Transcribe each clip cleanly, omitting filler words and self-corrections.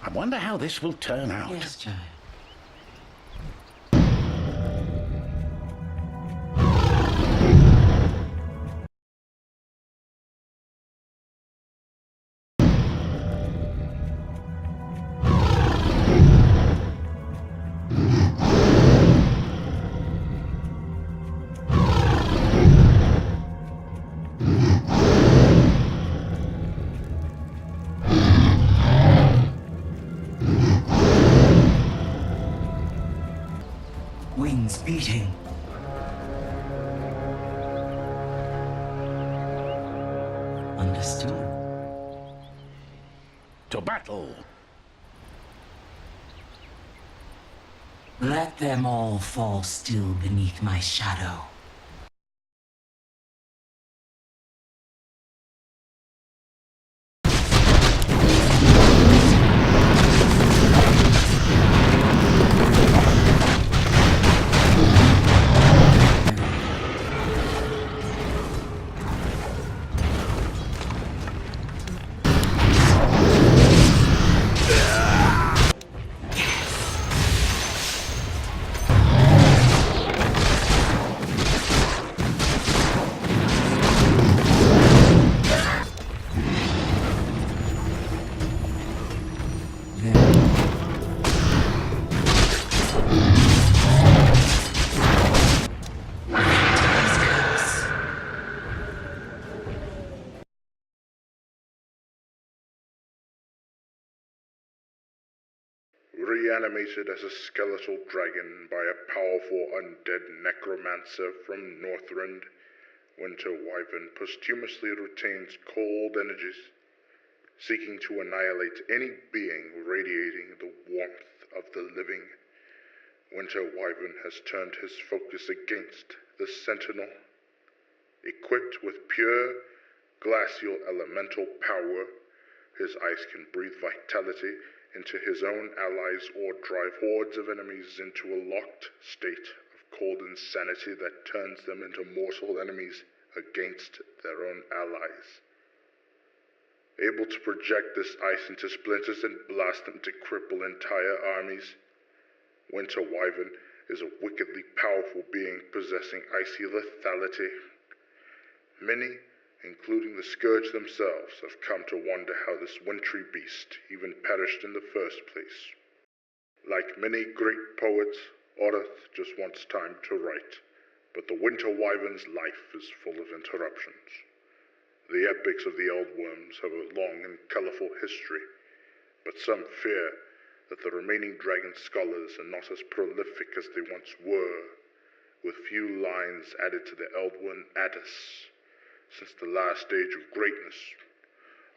I wonder how this will turn out. Yes, child. Wings beating. Understood. To battle! Let them all fall still beneath my shadow. Reanimated as a skeletal dragon by a powerful undead necromancer from Northrend, Winter Wyvern posthumously retains cold energies, seeking to annihilate any being radiating the warmth of the living. Winter Wyvern has turned his focus against the Sentinel. Equipped with pure, glacial elemental power, his ice can breathe vitality into his own allies or drive hordes of enemies into a locked state of cold insanity that turns them into mortal enemies against their own allies. Able to project this ice into splinters and blast them to cripple entire armies, Winter Wyvern is a wickedly powerful being possessing icy lethality. Many, including the Scourge themselves, have come to wonder how this wintry beast even perished in the first place. Like many great poets, Oreth just wants time to write, but the Winter Wyvern's life is full of interruptions. The epics of the Eldworms have a long and colorful history, but some fear that the remaining dragon scholars are not as prolific as they once were, with few lines added to the Eldworm Addis. Since the last age of greatness,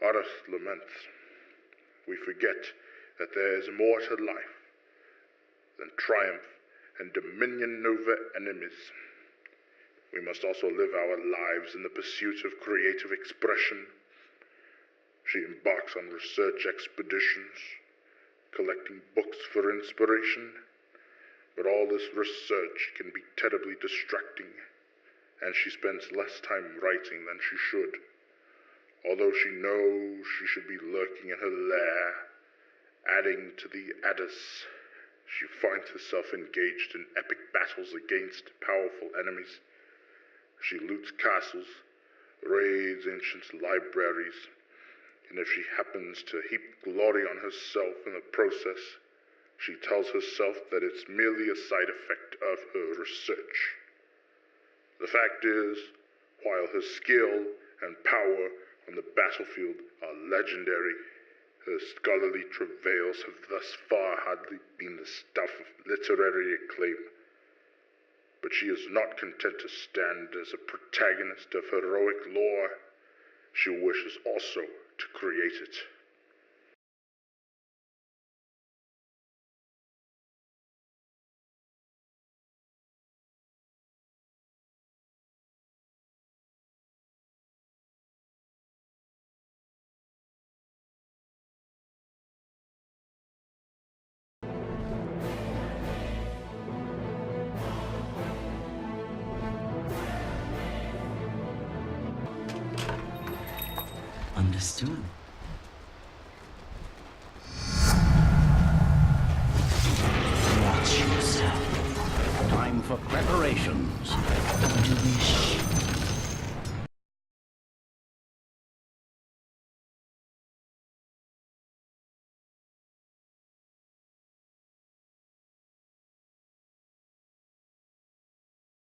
Oreth laments, we forget that there is more to life than triumph and dominion over enemies. We must also live our lives in the pursuit of creative expression. She embarks on research expeditions, collecting books for inspiration, but all this research can be terribly distracting, and she spends less time writing than she should. Although she knows she should be lurking in her lair, adding to the Addis, she finds herself engaged in epic battles against powerful enemies. She loots castles, raids ancient libraries, and if she happens to heap glory on herself in the process, she tells herself that it's merely a side effect of her research. The fact is, while her skill and power on the battlefield are legendary, her scholarly travails have thus far hardly been the stuff of literary acclaim. But she is not content to stand as a protagonist of heroic lore. She wishes also to create it. Understood. for preparations. To be